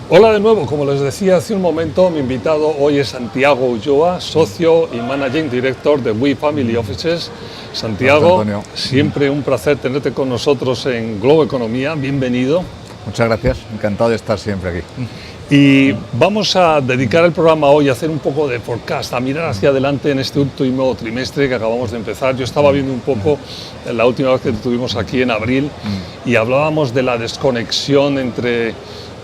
Hola de nuevo, como les decía hace un momento, mi invitado hoy es Santiago Ulloa, socio y Managing Director de We Family Offices. Santiago, siempre un placer tenerte con nosotros en Globo Economía, bienvenido. Muchas gracias, encantado de estar siempre aquí. Y vamos a dedicar el programa hoy a hacer un poco de forecast, a mirar hacia adelante en este último trimestre que acabamos de empezar. Yo estaba viendo un poco la última vez que estuvimos aquí en abril y hablábamos de la desconexión entre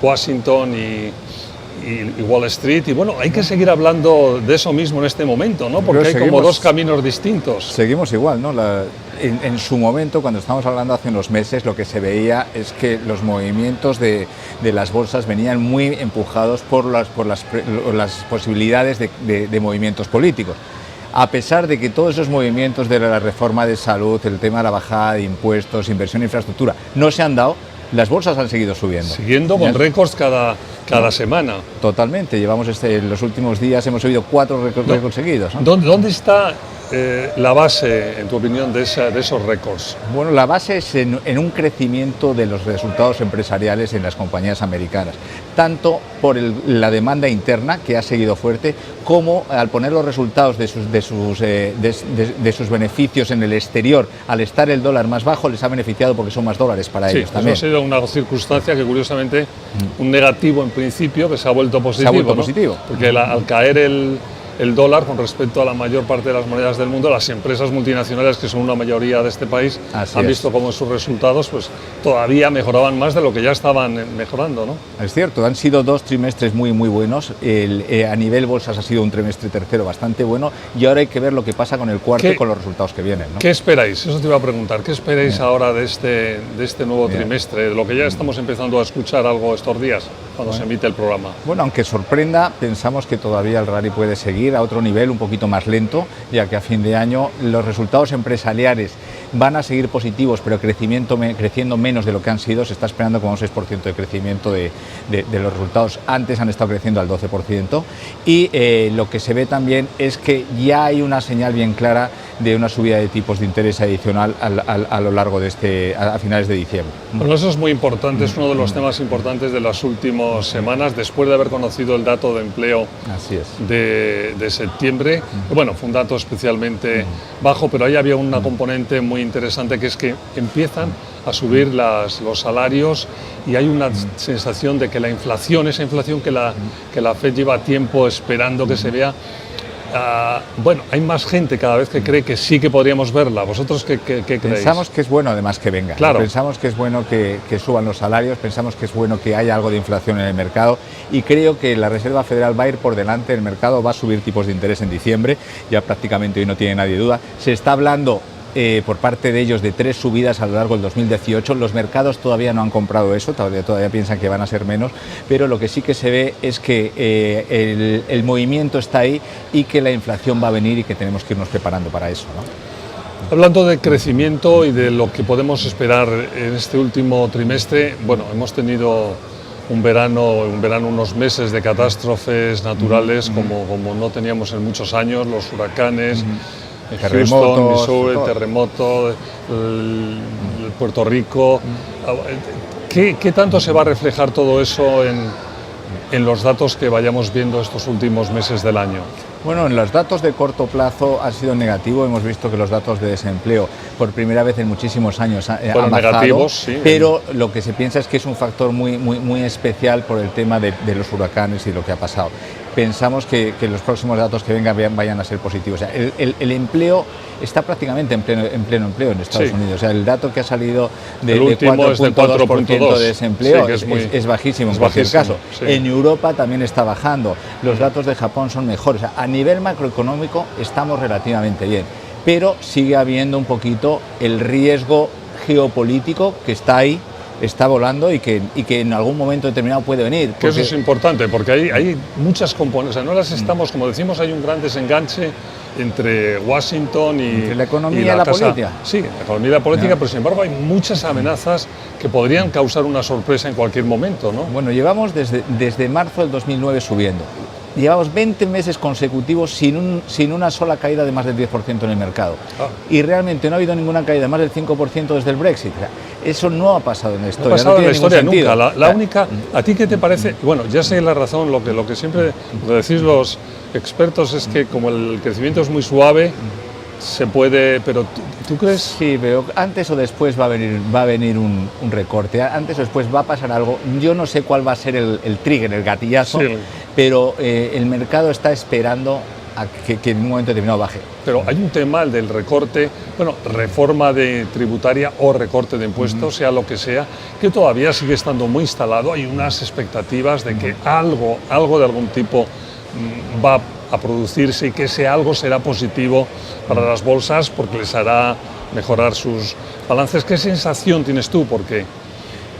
Washington y Wall Street, y bueno, hay que seguir hablando de eso mismo en este momento, ¿no? Porque hay como dos caminos distintos. Seguimos igual, ¿no? En su momento, cuando estábamos hablando hace unos meses, lo que se veía es que los movimientos de las bolsas venían muy empujados por las posibilidades de movimientos políticos. A pesar de que todos esos movimientos de la reforma de salud, el tema de la bajada de impuestos, inversión en infraestructura, no se han dado, las bolsas han seguido subiendo. Siguiendo con récords cada semana. Totalmente. Llevamos en los últimos días hemos subido 4 récords seguidos, ¿no? ¿Dónde está la base, en tu opinión, de esos récords? Bueno, la base es en un crecimiento de los resultados empresariales en las compañías americanas, tanto por la demanda interna, que ha seguido fuerte, como al poner los resultados de sus beneficios en el exterior, al estar el dólar más bajo, les ha beneficiado porque son más dólares para ellos también. Eso ha sido una circunstancia que, curiosamente, un negativo en principio, que se ha vuelto positivo. Se ha vuelto positivo. Porque al caer el dólar con respecto a la mayor parte de las monedas del mundo, las empresas multinacionales, que son una mayoría de este país, han visto cómo sus resultados pues todavía mejoraban más de lo que ya estaban mejorando, ¿no? Es cierto, han sido 2 trimestres muy buenos. A nivel bolsas ha sido un trimestre tercero bastante bueno, y ahora hay que ver lo que pasa con el cuarto y con los resultados que vienen, ¿no? ¿Qué esperáis? Eso te iba a preguntar. ¿Qué esperáis ahora de este nuevo trimestre, de lo que ya estamos empezando a escuchar algo estos días, cuando se emite el programa? Bueno, aunque sorprenda, pensamos que todavía el rally puede seguir a otro nivel un poquito más lento, ya que a fin de año los resultados empresariales van a seguir positivos, pero creciendo menos de lo que han sido. Se está esperando como un 6% de crecimiento de los resultados. Antes han estado creciendo al 12%, y lo que se ve también es que ya hay una señal bien clara de una subida de tipos de interés adicional a lo largo de a finales de diciembre. Bueno, eso es muy importante, es uno de los temas importantes de las últimas semanas, después de haber conocido el dato de empleo de septiembre. Bueno, fue un dato especialmente bajo, pero ahí había una componente muy interesante, que es que empiezan a subir los salarios, y hay una sensación de que la inflación, esa inflación que la FED lleva tiempo esperando que se vea, bueno, hay más gente cada vez que cree que sí que podríamos verla. ¿Vosotros qué creéis? Pensamos que es bueno, además, que venga. Claro. Pensamos que es bueno que suban los salarios, pensamos que es bueno que haya algo de inflación en el mercado, y creo que la Reserva Federal va a ir por delante del mercado, va a subir tipos de interés en diciembre, ya prácticamente hoy no tiene nadie duda. Se está hablando por parte de ellos de 3 subidas a lo largo del 2018. Los mercados todavía no han comprado eso, todavía piensan que van a ser menos, pero lo que sí que se ve es que el movimiento está ahí, y que la inflación va a venir, y que tenemos que irnos preparando para eso, ¿no? Hablando de crecimiento y de lo que podemos esperar en este último trimestre, bueno, hemos tenido un verano, unos meses de catástrofes naturales como no teníamos en muchos años, los huracanes, Houston, Missouri, el terremoto, Puerto Rico. ¿Qué tanto se va a reflejar todo eso en los datos que vayamos viendo estos últimos meses del año? Bueno, en los datos de corto plazo ha sido negativo. Hemos visto que los datos de desempleo por primera vez en muchísimos años han bajado, negativos, sí. Pero lo que se piensa es que es un factor muy especial por el tema de los huracanes y lo que ha pasado. Pensamos que los próximos datos que vengan vayan a ser positivos. O sea, el empleo está prácticamente en pleno empleo en Estados Unidos. O sea, el dato que ha salido de 4.2% de desempleo es bajísimo en cualquier caso. Sí. En Europa también está bajando. Los datos de Japón son mejores. O sea, a nivel macroeconómico estamos relativamente bien, pero sigue habiendo un poquito el riesgo geopolítico que está ahí, está volando, y que en algún momento determinado puede venir. Que eso es importante, porque hay muchas componentes, o sea, no las estamos, como decimos, hay un gran desenganche entre Washington y la economía y la política. Sí, la economía y la política, pero sin embargo hay muchas amenazas que podrían causar una sorpresa en cualquier momento, ¿no? Bueno, llevamos desde marzo del 2009 subiendo. llevamos 20 meses consecutivos sin una sola caída de más del 10% en el mercado. Y realmente no ha habido ninguna caída de más del 5% desde el Brexit. Eso no ha pasado en la historia. No ha pasado en la historia nunca. La única, ¿a ti qué te parece? Bueno, ya sé la razón, lo que siempre decís los expertos es que como el crecimiento es muy suave, se puede, pero ¿tú crees? Sí, pero antes o después va a venir un recorte, antes o después va a pasar algo. Yo no sé cuál va a ser el trigger, el gatillazo, sí, pero el mercado está esperando a que en un momento determinado baje. Pero hay un tema, el del recorte, bueno, reforma tributaria o recorte de impuestos, sea lo que sea, que todavía sigue estando muy instalado. Hay unas expectativas de que algo de algún tipo va a producirse y que ese algo será positivo para las bolsas porque les hará mejorar sus balances. ¿Qué sensación tienes tú? ¿Por qué?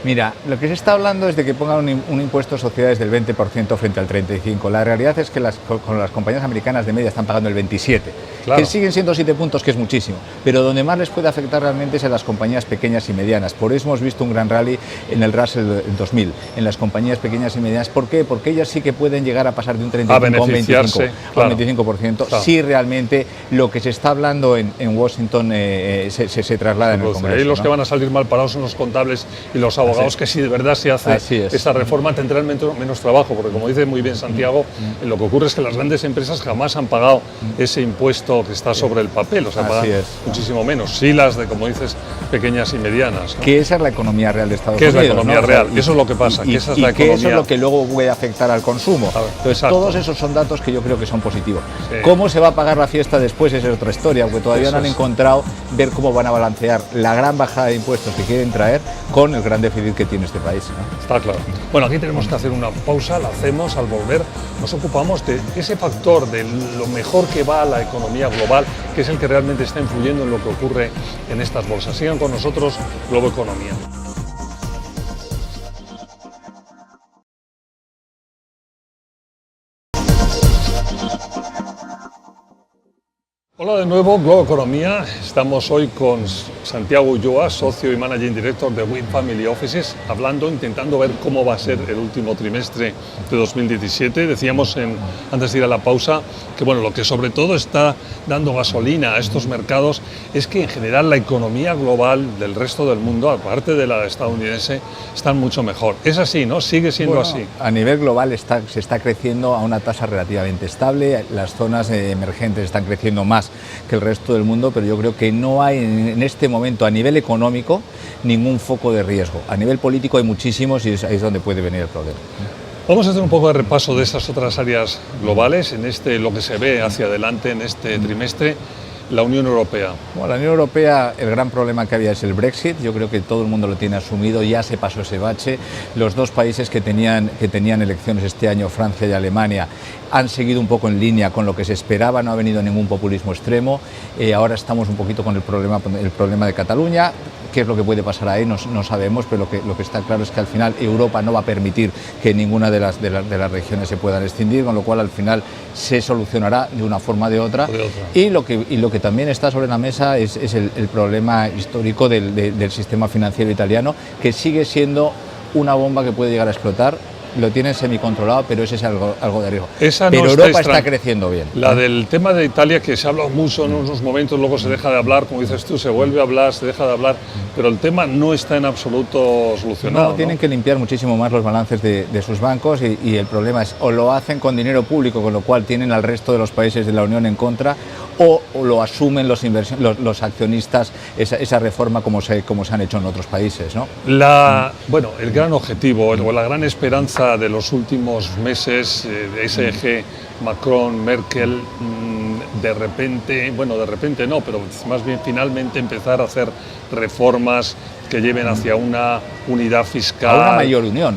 Mira, lo que se está hablando es de que pongan un impuesto a sociedades del 20% frente al 35%. La realidad es que con las compañías americanas de media están pagando el 27%, claro, que siguen siendo 7 puntos, que es muchísimo, pero donde más les puede afectar realmente es a las compañías pequeñas y medianas. Por eso hemos visto un gran rally en el Russell 2000, en las compañías pequeñas y medianas. ¿Por qué? Porque ellas sí que pueden llegar a pasar de un 35% a un 25%, claro, 25%, claro, si realmente lo que se está hablando en Washington se traslada en el Congreso. Ahí los, ¿no?, que van a salir mal parados son los contables y los abogados, que si de verdad se hace esta reforma tendrán menos trabajo, porque como dice muy bien Santiago, lo que ocurre es que las grandes empresas jamás han pagado ese impuesto que está sobre el papel, o sea, pagan muchísimo menos. Sí, las de, como dices, pequeñas y medianas, ¿no? Que esa es la economía real de Estados Unidos. ¿Qué es la economía real? Eso es lo que pasa, que esa es la economía. Eso es lo que luego puede afectar al consumo. Entonces, todos esos son datos que yo creo que son positivos. Sí. ¿Cómo se va a pagar la fiesta después? Esa es otra historia, porque todavía no han encontrado ver cómo van a balancear la gran bajada de impuestos que quieren traer con el gran déficit que tiene este país, ¿no? Está claro. Bueno, aquí tenemos que hacer una pausa, la hacemos, al volver nos ocupamos de ese factor de lo mejor que va a la economía global, que es el que realmente está influyendo en lo que ocurre en estas bolsas. Sigan con nosotros, Globo Economía. Hola de nuevo, Globo Economía. Estamos hoy con Santiago Ulloa, socio y managing director de Win Family Offices, intentando ver cómo va a ser el último trimestre de 2017. Decíamos antes de ir a la pausa que bueno, lo que sobre todo está dando gasolina a estos mercados es que en general la economía global del resto del mundo, aparte de la estadounidense, están mucho mejor. Es así, ¿no? Sigue siendo así. A nivel global se está creciendo a una tasa relativamente estable. Las zonas emergentes están creciendo más que el resto del mundo, pero yo creo que no hay en este momento a nivel económico ningún foco de riesgo. A nivel político hay muchísimos y ahí es donde puede venir el problema. Vamos a hacer un poco de repaso de estas otras áreas globales, en lo que se ve hacia adelante en este trimestre. La Unión Europea. Bueno, la Unión Europea, el gran problema que había es el Brexit. Yo creo que todo el mundo lo tiene asumido, ya se pasó ese bache. Los dos países que tenían elecciones este año, Francia y Alemania, han seguido un poco en línea con lo que se esperaba, no ha venido ningún populismo extremo. Ahora estamos un poquito con el problema de Cataluña. ¿Qué es lo que puede pasar ahí? No sabemos, pero lo que está claro es que al final Europa no va a permitir que ninguna de las regiones se puedan extinguir, con lo cual al final se solucionará de una forma o de otra. Y lo que también está sobre la mesa es el problema histórico del sistema financiero italiano, que sigue siendo una bomba que puede llegar a explotar. Lo tienen semicontrolado, pero ese es algo de riesgo. Pero Europa está creciendo bien. La del tema de Italia, que se ha hablado mucho en unos momentos, luego se deja de hablar, como dices tú, se vuelve a hablar, se deja de hablar, pero el tema no está en absoluto solucionado. No, tienen que limpiar muchísimo más los balances de sus bancos y el problema es o lo hacen con dinero público, con lo cual tienen al resto de los países de la Unión en contra, o lo asumen los accionistas esa reforma como se han hecho en otros países, ¿no? Bueno, el gran objetivo o la gran esperanza de los últimos meses de SG, Macron, Merkel, de repente no, pero más bien finalmente empezar a hacer reformas que lleven hacia una unidad fiscal, a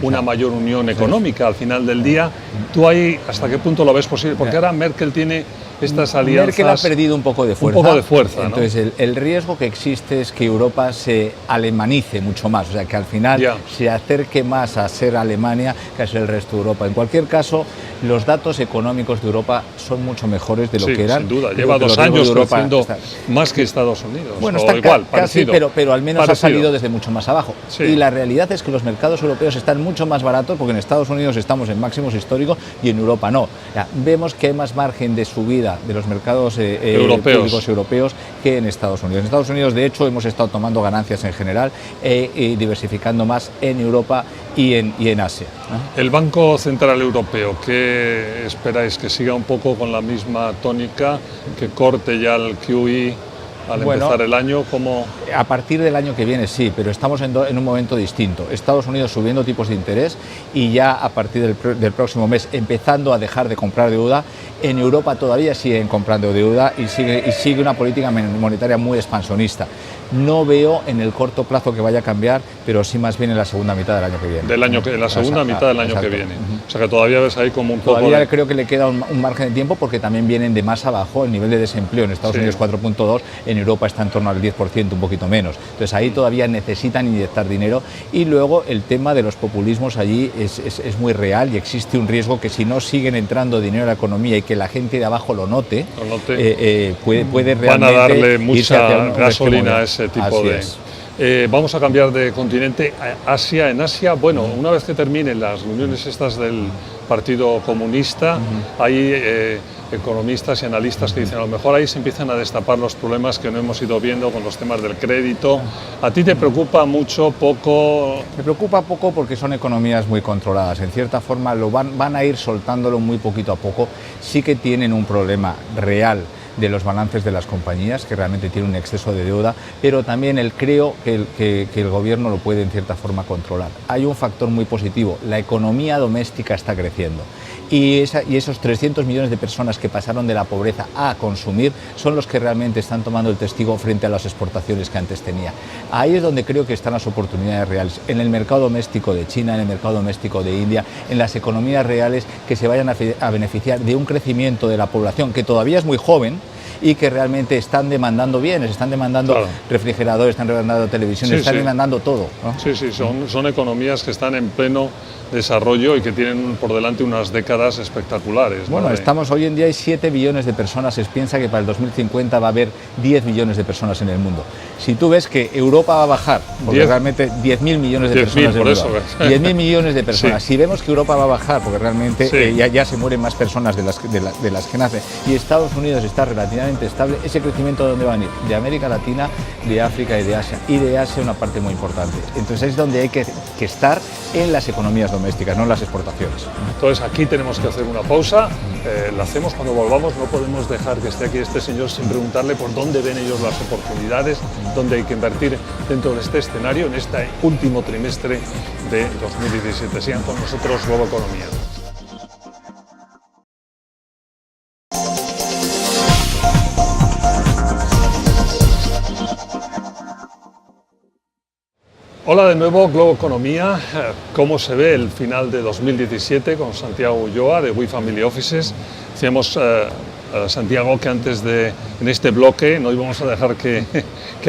una mayor unión, económica al final del día. ¿Tú ahí hasta qué punto lo ves posible? Porque ahora Merkel tiene estas alianzas. Merkel ha perdido un poco de fuerza. Entonces, el riesgo que existe es que Europa se alemanice mucho más, o sea, que al final se acerque más a ser Alemania que a ser el resto de Europa. En cualquier caso, los datos económicos de Europa son mucho mejores de lo que eran. Sin duda, lleva 2 años creciendo más que Estados Unidos. Bueno, está igual, casi, pero al menos ha salido desde de mucho más abajo. Sí. Y la realidad es que los mercados europeos están mucho más baratos, porque en Estados Unidos estamos en máximos históricos y en Europa no. Vemos que hay más margen de subida de los mercados públicos europeos que en Estados Unidos. En Estados Unidos, de hecho, hemos estado tomando ganancias en general y diversificando más en Europa y en Asia. El Banco Central Europeo, ¿qué esperáis? ¿Que siga un poco con la misma tónica, que corte ya el QE al empezar el año? ¿Cómo? A partir del año que viene sí, pero estamos en un momento distinto. Estados Unidos subiendo tipos de interés y ya a partir del próximo mes empezando a dejar de comprar deuda. En Europa todavía siguen comprando deuda y sigue una política monetaria muy expansionista. No veo en el corto plazo que vaya a cambiar, pero sí más bien en la segunda mitad del año que viene. En la segunda mitad del año que viene. O sea que todavía ves ahí como un poco... Todavía creo que le queda un margen de tiempo, porque también vienen de más abajo. El nivel de desempleo en Estados Unidos 4.2, en Europa está en torno al 10%, un poquito menos. Entonces ahí todavía necesitan inyectar dinero. Y luego el tema de los populismos allí es muy real, y existe un riesgo que si no siguen entrando dinero a la economía y que la gente de abajo lo note, puede realmente... Van a darle mucha gasolina a ese tipo de... vamos a cambiar de continente a Asia. En Asia, bueno, una vez que terminen las reuniones estas del Partido Comunista, hay economistas y analistas que dicen a lo mejor ahí se empiezan a destapar los problemas que no hemos ido viendo con los temas del crédito. ¿A ti te preocupa mucho, poco? Me preocupa poco porque son economías muy controladas. En cierta forma van a ir soltándolo muy poquito a poco. Sí que tienen un problema real de los balances de las compañías, que realmente tienen un exceso de deuda, pero también creo que el gobierno lo puede en cierta forma controlar. Hay un factor muy positivo: la economía doméstica está creciendo. Y esos 300 millones de personas que pasaron de la pobreza a consumir son los que realmente están tomando el testigo frente a las exportaciones que antes tenía. Ahí es donde creo que están las oportunidades reales, en el mercado doméstico de China, en el mercado doméstico de India, en las economías reales que se vayan a beneficiar de un crecimiento de la población que todavía es muy joven y que realmente están demandando bienes, están demandando refrigeradores, están demandando televisiones, están demandando todo, ¿no? Sí, son economías que están en pleno desarrollo y que tienen por delante unas décadas espectaculares, ¿no? Bueno, hoy en día hay 7 billones de personas. Se piensa que para el 2050 va a haber 10 billones de personas en el mundo. Si tú ves que Europa va a bajar, porque realmente 10.000 millones de personas en Europa, 10.000 millones de personas. Si vemos que Europa va a bajar, porque realmente ya se mueren más personas de las que nacen, y Estados Unidos está relativamente estable, ese crecimiento ¿de dónde va a venir? De América Latina, de África y de Asia. Y de Asia una parte muy importante. Entonces es donde hay que estar en las economías domésticas, no en las exportaciones. Entonces aquí tenemos que hacer una pausa, la hacemos cuando volvamos. No podemos dejar que esté aquí este señor sin preguntarle por dónde ven ellos las oportunidades, dónde hay que invertir dentro de este escenario en este último trimestre de 2017. Sigan con nosotros, Globo Economía. Hola de nuevo, Globo Economía. ¿Cómo se ve el final de 2017 con Santiago Ulloa de We Family Offices? Decíamos, Santiago, que en este bloque no íbamos a dejar que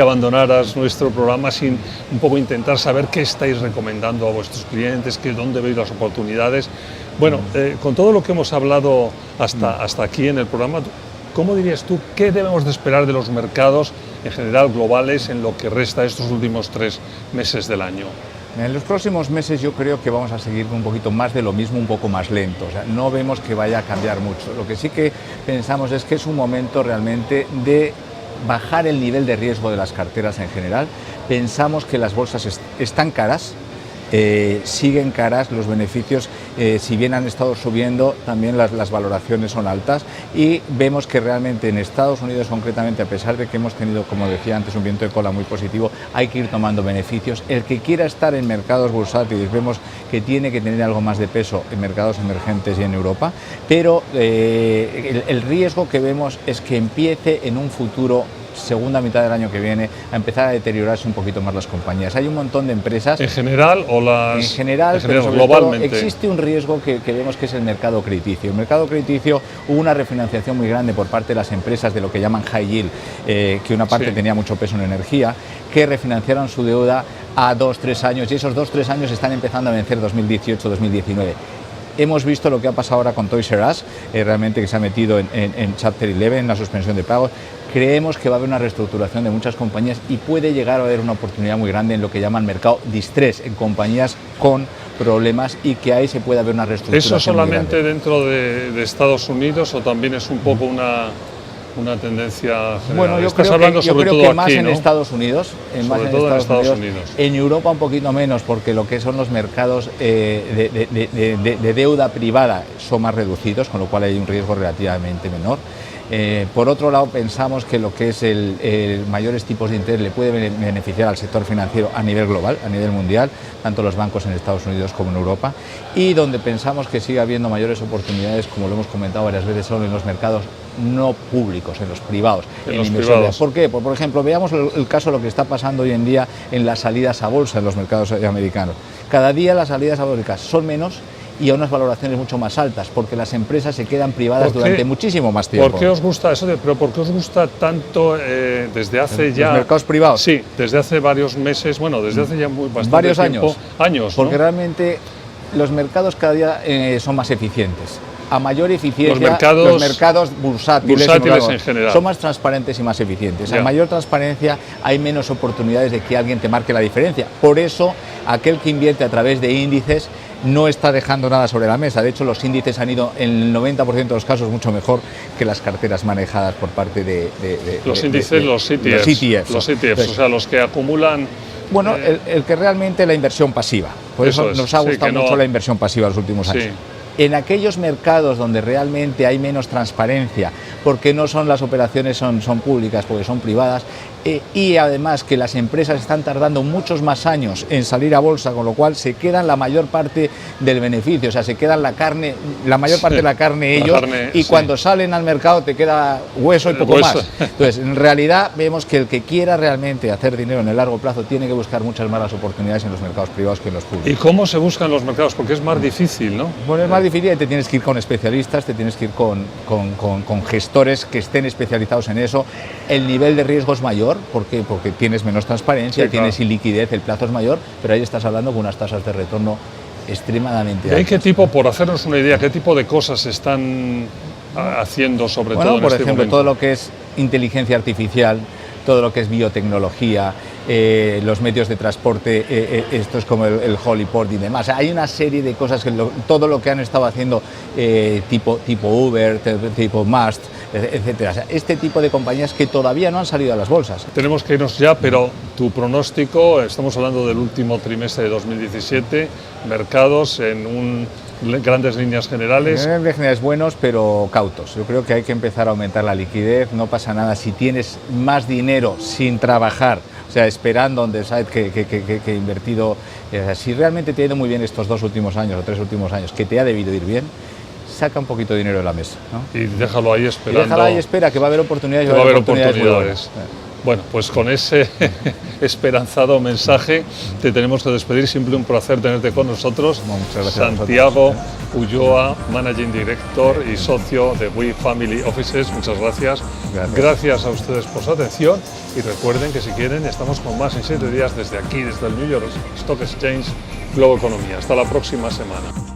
abandonaras nuestro programa sin un poco intentar saber qué estáis recomendando a vuestros clientes, dónde veis las oportunidades. Bueno, con todo lo que hemos hablado hasta aquí en el programa, ¿cómo dirías tú qué debemos de esperar de los mercados en general globales en lo que resta estos últimos 3 meses del año? En los próximos meses yo creo que vamos a seguir un poquito más de lo mismo, un poco más lento. O sea, no vemos que vaya a cambiar mucho. Lo que sí que pensamos es que es un momento realmente de bajar el nivel de riesgo de las carteras en general. Pensamos que las bolsas están caras. Siguen caras, los beneficios, si bien han estado subiendo, también las valoraciones son altas, y vemos que realmente en Estados Unidos concretamente, a pesar de que hemos tenido, como decía antes, un viento de cola muy positivo, hay que ir tomando beneficios. El que quiera estar en mercados bursátiles, vemos que tiene que tener algo más de peso en mercados emergentes y en Europa, pero el riesgo que vemos es que empiece en un futuro, segunda mitad del año que viene, a empezar a deteriorarse un poquito más las compañías. Hay un montón de empresas. ¿En general o en general, pero sobre globalmente? Todo, existe un riesgo que vemos que es el mercado crediticio. El mercado crediticio, hubo una refinanciación muy grande por parte de las empresas de lo que llaman high yield, que una parte tenía mucho peso en energía, que refinanciaron su deuda a 2-3 años, y esos 2-3 años están empezando a vencer 2018-2019. Hemos visto lo que ha pasado ahora con Toys R Us, realmente que se ha metido en Chapter 11, en la suspensión de pagos. Creemos que va a haber una reestructuración de muchas compañías y puede llegar a haber una oportunidad muy grande en lo que llaman mercado distress, en compañías con problemas, y que ahí se puede haber una reestructuración. ¿Eso solamente dentro de Estados Unidos o también es un poco una tendencia general? Bueno, yo Estás creo hablando que, sobre yo creo todo que más aquí, en ¿no? Estados Unidos, Sobre todo en Estados Unidos. En Europa un poquito menos, porque lo que son los mercados de deuda privada son más reducidos, con lo cual hay un riesgo relativamente menor. Por otro lado, pensamos que lo que es el mayores tipos de interés le puede beneficiar al sector financiero a nivel global, a nivel mundial, tanto los bancos en Estados Unidos como en Europa, y donde pensamos que sigue habiendo mayores oportunidades, como lo hemos comentado varias veces, son en los mercados no públicos, en los privados. En los privados. ¿Por qué? Pues, por ejemplo, veamos el caso de lo que está pasando hoy en día en las salidas a bolsa en los mercados americanos. Cada día las salidas a bolsa son menos y a unas valoraciones mucho más altas, porque las empresas se quedan privadas durante muchísimo más tiempo. ¿Por qué os gusta eso? Pero ¿por qué os gusta tanto desde hace ya... ¿Los mercados privados? Sí, desde hace varios meses, bueno, desde hace ya bastante varios tiempo. Años, porque ¿no? realmente los mercados cada día son más eficientes. A mayor eficiencia, los mercados bursátiles en general son más transparentes y más eficientes. A mayor transparencia hay menos oportunidades de que alguien te marque la diferencia. Por eso, aquel que invierte a través de índices no está dejando nada sobre la mesa. De hecho, los índices han ido en el 90% de los casos mucho mejor que las carteras manejadas por parte de los índices, los ETFs. Los ETFs, o sea, los que acumulan... Bueno, el que realmente la inversión pasiva. Por eso nos ha gustado mucho la inversión pasiva en los últimos años. En aquellos mercados donde realmente hay menos transparencia, porque no son las operaciones son públicas, porque son privadas, y además que las empresas están tardando muchos más años en salir a bolsa, con lo cual se quedan la mayor parte del beneficio, o sea, se quedan la mayor parte de la carne ellos, y cuando salen al mercado te queda hueso y poco más. Entonces, en realidad vemos que el que quiera realmente hacer dinero en el largo plazo tiene que buscar muchas más las oportunidades en los mercados privados que en los públicos. ¿Y cómo se buscan los mercados? Porque es más difícil, ¿no? Bueno, es más difícil y te tienes que ir con especialistas, te tienes que ir con gestores que estén especializados en eso. El nivel de riesgo es mayor, ¿por qué? Porque tienes menos transparencia, tienes iliquidez, el plazo es mayor, pero ahí estás hablando con unas tasas de retorno extremadamente altas. ¿Y qué tipo, por hacernos una idea, qué tipo de cosas se están haciendo sobre todo en este momento? Por ejemplo, todo lo que es inteligencia artificial, todo lo que es biotecnología, los medios de transporte, esto es como el Hollyport y demás. Hay una serie de cosas, todo lo que han estado haciendo tipo Uber, tipo Mast, etcétera. O sea, este tipo de compañías que todavía no han salido a las bolsas. Tenemos que irnos ya, pero tu pronóstico, estamos hablando del último trimestre de 2017, mercados en grandes líneas generales. Grandes generales buenos, pero cautos. Yo creo que hay que empezar a aumentar la liquidez, no pasa nada si tienes más dinero sin trabajar, o sea, esperando donde sabes que invertido, si realmente te ha ido muy bien estos 2 últimos años o 3 últimos años, que te ha debido ir bien, saca un poquito de dinero de la mesa, ¿no? Y déjalo ahí esperando. Y déjalo ahí, espera, que va a haber oportunidades. Va a haber oportunidades. Bueno, pues con ese esperanzado mensaje te tenemos que despedir. Siempre un placer tenerte con nosotros. Santiago Ulloa, Managing Director y socio de We Family Offices. Muchas gracias. Gracias a ustedes por su atención y recuerden que si quieren estamos con más en 7 días desde aquí, desde el New York Stock Exchange Globo Economía. Hasta la próxima semana.